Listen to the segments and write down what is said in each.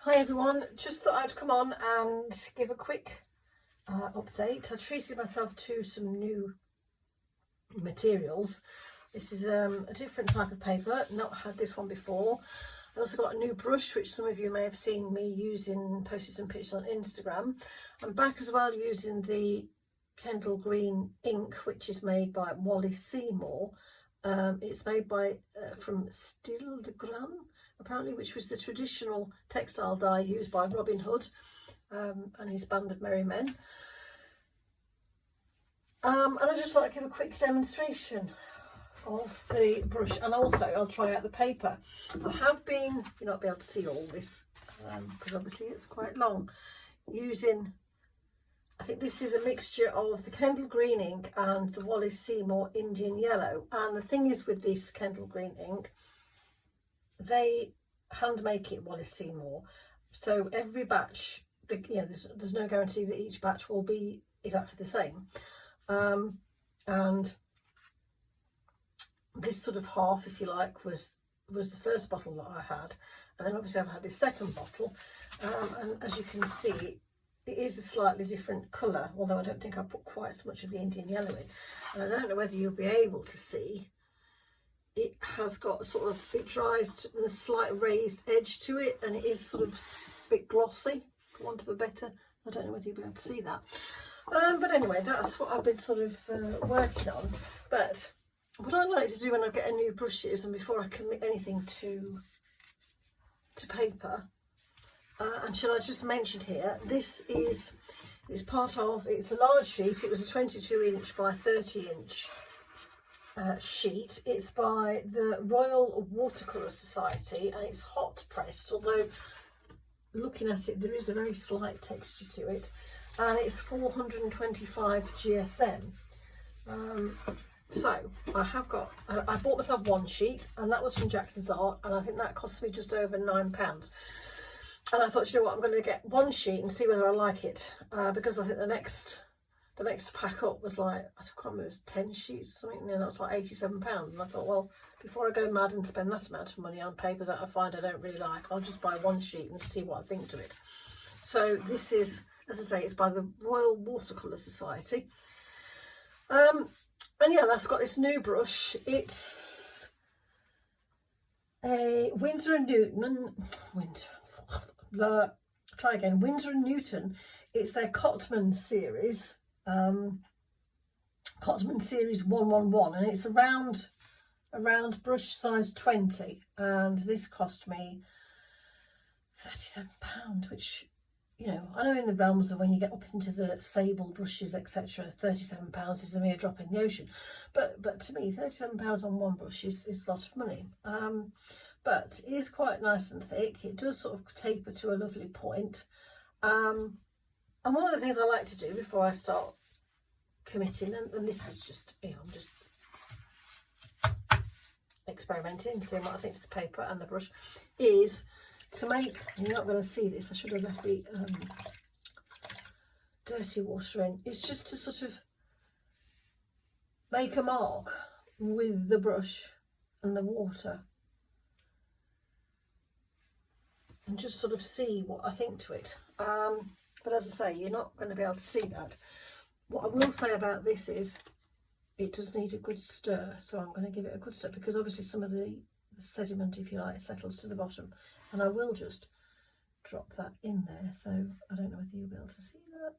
Hi everyone, just thought I'd come on and give a quick update. I treated myself to some new materials. This is a different type of paper, not had this one before. I also got a new brush, which some of you may have seen me using, posted some pictures on Instagram. I'm back as well using the Kendal green ink, which is made by Wallace Seymour. It's made by from Steel de Gran, apparently, which was the traditional textile dye used by Robin Hood and his band of merry men. And I just thought I'd give a quick demonstration of the brush, and also I'll try out the paper. I have been, you'll not be able to see all this because obviously it's quite long, using, I think this is a mixture of the Kendal green ink and the Wallace Seymour Indian yellow. And the thing is with this Kendal green ink, they hand make it Wallace Seymour, so every batch, there's no guarantee that each batch will be exactly the same. And this sort of half, if you like, was the first bottle that I had, and then obviously I've had this second bottle, and as you can see, it is a slightly different colour, although I don't think I put quite so much of the Indian yellow in. And I don't know whether you'll be able to see, it has got sort of, it dries with a slight raised edge to it, and it is sort of a bit glossy, for want of a better, I don't know whether you'll be able to see that. But anyway, that's what I've been sort of working on. But what I'd like to do when I get a new brush is, and before I commit anything to paper, and shall I just mention here, this is part of, it's a large sheet. It was a 22-inch by 30-inch sheet. It's by the Royal Watercolour Society, and it's hot pressed, although looking at it there is a very slight texture to it, and it's 425 GSM. So I bought myself one sheet, and that was from Jackson's Art, and I think that cost me just over £9. And I thought, you know what, I'm going to get one sheet and see whether I like it, because I think the next pack up was like, I can't remember, it was 10 sheets or something, and that was like £87. And I thought, well, before I go mad and spend that amount of money on paper that I find I don't really like, I'll just buy one sheet and see what I think to it. So this is, as I say, it's by the Royal Watercolour Society. And yeah, that's got this new brush. It's a Winsor & Newton. Winsor & Newton. It's their Cotman series. Cotman series 111, and it's a round brush size 20, and this cost me £37, which, you know, I know in the realms of when you get up into the sable brushes, etc., £37 is a mere drop in the ocean, but to me £37 on one brush is a lot of money. But it is quite nice and thick. It does sort of taper to a lovely point. And one of the things I like to do before I start committing, and this is just, you know, I'm just experimenting, seeing what I think to the paper and the brush, is to make, you're not going to see this, I should have left the dirty water in, it's just to sort of make a mark with the brush and the water, and just sort of see what I think to it. But as I say, you're not going to be able to see that. What I will say about this is it does need a good stir, so I'm going to give it a good stir, because obviously some of the sediment, if you like, settles to the bottom, and I will just drop that in there, so I don't know whether you'll be able to see that.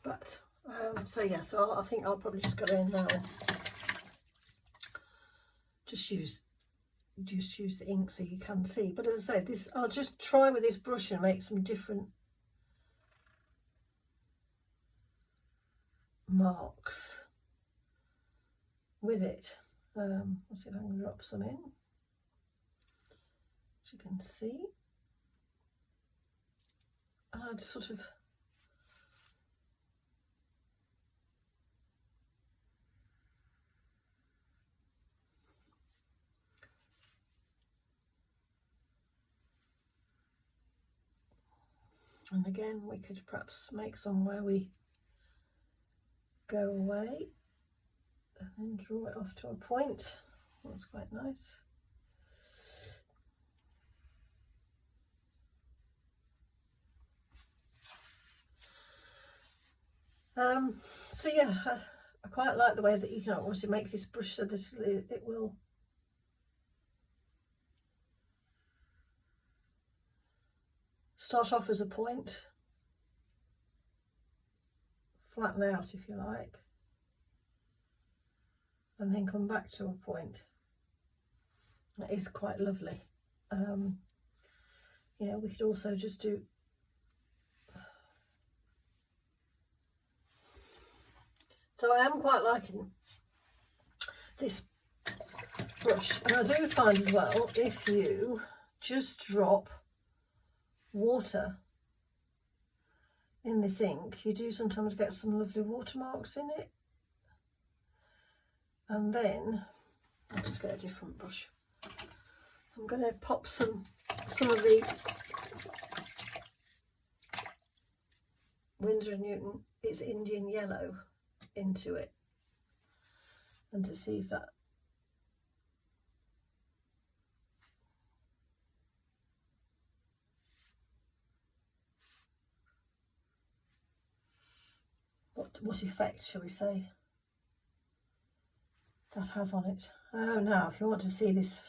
But so yeah, so I think I'll probably just go in now and just use the ink so you can see. But as I say, this, I'll just try with this brush and make some different marks with it. Let's see if I can drop some in, as you can see. And I'd sort of And again, we could perhaps make some where we go away and then draw it off to a point. That's quite nice. So yeah, I quite like the way that you can obviously make this brush so that it will start off as a point, flatten out if you like, and then come back to a point. That is quite lovely. You know, we could also just do so. I am quite liking this brush, and I do find as well, if you just drop water in this ink, you do sometimes get some lovely watermarks in it. And then I'll just get a different brush. I'm going to pop some of the Winsor & Newton, it's Indian yellow, into it, and to see if that what effect, shall we say, that has on it. Oh, now if you want to see this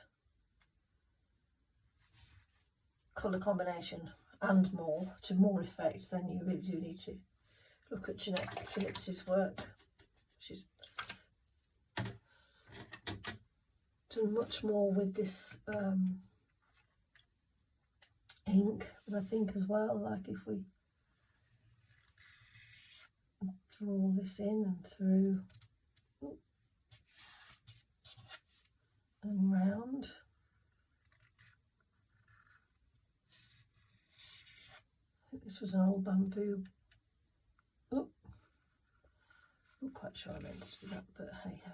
colour combination and more, to more effect, then you really do need to look at Jeanette Phillips's work. She's done much more with this ink, but I think as well, like if we draw this in and through and round, I think this was an old bamboo. Oh, I'm not quite sure I meant to do that, but hey ho.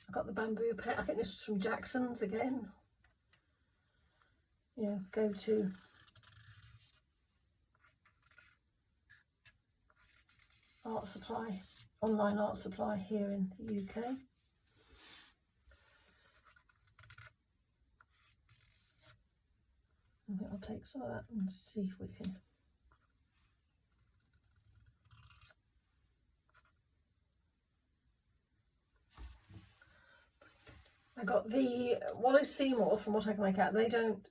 I got the bamboo pet. I think this was from Jackson's again. Yeah, go to art supply, online art supply here in the UK. I think I'll take some of that and see if we can. I got the Wallace Seymour, from what I can make out. They don't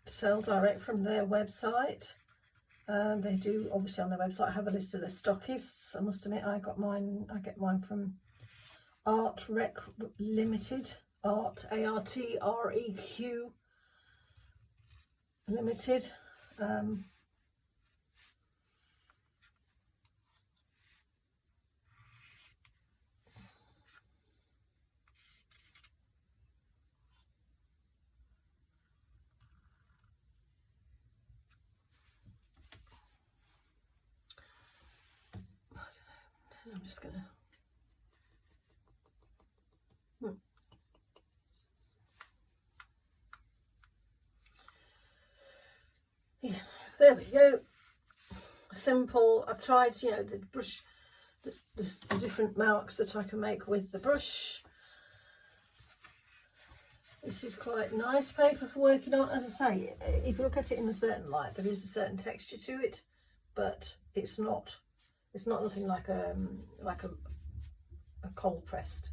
sell direct from their website. They do obviously on their website have a list of their stockists. I must admit, I get mine from Art Rec Limited, ARTREQ Limited. I'm just gonna yeah, there we go. Simple. I've tried, you know, the brush, the different marks that I can make with the brush. This is quite nice paper for working on. As I say, if you look at it in a certain light, there is a certain texture to it, but it's not nothing like a cold pressed.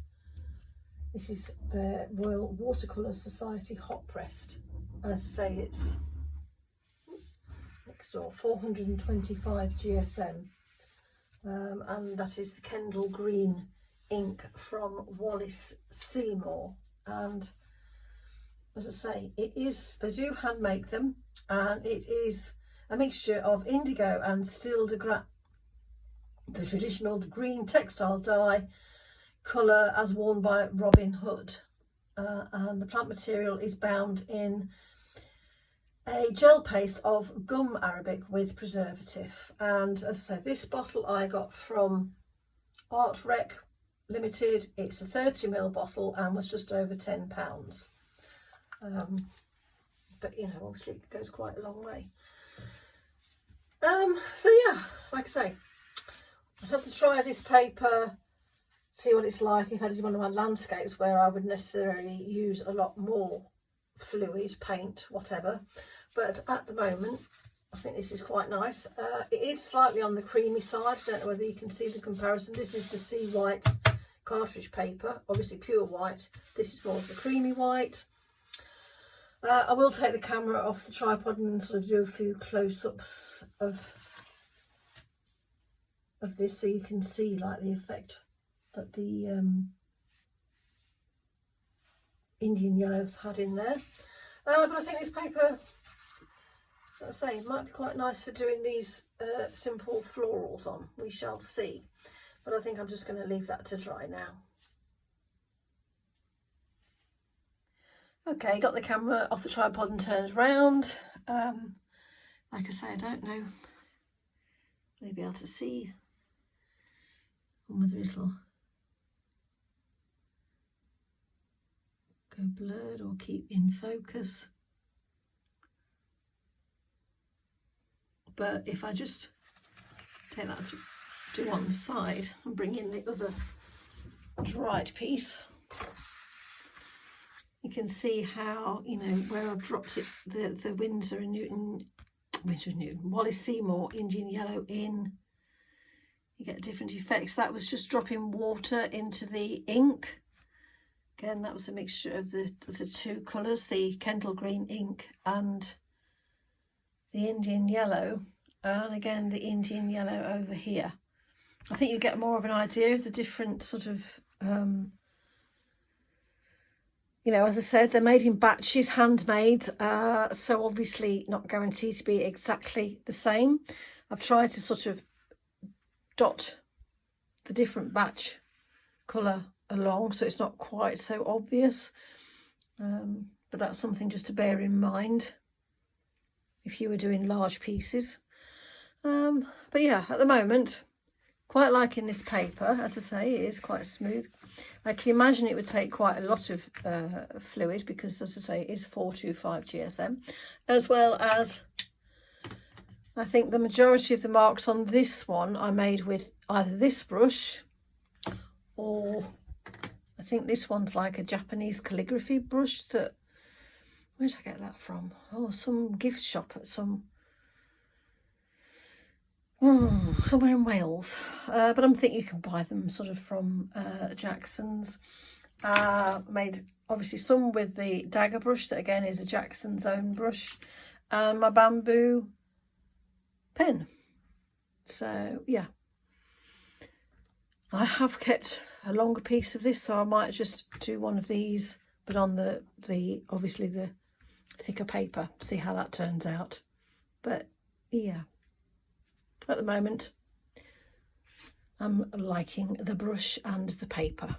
This is the Royal Watercolour Society hot pressed. As I say, it's next door, 425 GSM, and that is the Kendal green ink from Wallace Seymour. And as I say, it is, they do hand make them, and it is a mixture of indigo and steel de gras, the traditional green textile dye colour as worn by Robin Hood, and the plant material is bound in a gel paste of gum arabic with preservative. And as I say, this bottle I got from Art Rec Limited. It's a 30ml bottle and was just over £10. but you know, obviously it goes quite a long way. So yeah, like I say, I'd have to try this paper, see what it's like if I did one of my landscapes where I would necessarily use a lot more fluid, paint, whatever. But at the moment, I think this is quite nice. It is slightly on the creamy side. I don't know whether you can see the comparison. This is the sea white cartridge paper, obviously pure white. This is more of the creamy white. I will take the camera off the tripod and sort of do a few close-ups of this so you can see like the effect that the Indian yellow's had in there. But I think this paper, let's say, might be quite nice for doing these simple florals on. We shall see. But I think I'm just going to leave that to dry now. Okay, got the camera off the tripod and turned round. Like I say, I don't know. Maybe be able to see whether it'll go blurred or keep in focus. But if I just take that to one side and bring in the other dried piece, you can see how, you know, where I've dropped it, the Winsor and Newton, Wallace Seymour Indian yellow in, you get different effects. That was just dropping water into the ink. Again, that was a mixture of the two colours, the Kendal green ink and the Indian yellow, and again the Indian yellow over here. I think you get more of an idea of the different sort of you know, as I said, they're made in batches, handmade, so obviously not guaranteed to be exactly the same. I've tried to sort of dot the different batch colour along so it's not quite so obvious, but that's something just to bear in mind if you were doing large pieces. But yeah, at the moment, quite liking this paper. As I say, it is quite smooth. I can imagine it would take quite a lot of fluid because, as I say, it is 425 GSM, as well as I think the majority of the marks on this one I made with either this brush or I think this one's like a Japanese calligraphy brush that, where did I get that from? Oh, some gift shop at some somewhere in Wales, but I think you can buy them sort of from Jackson's. Made obviously some with the dagger brush that again is a Jackson's own brush, and my bamboo pen. So yeah, I have kept a longer piece of this, so I might just do one of these but on the obviously the thicker paper, see how that turns out. But yeah, at the moment I'm liking the brush and the paper.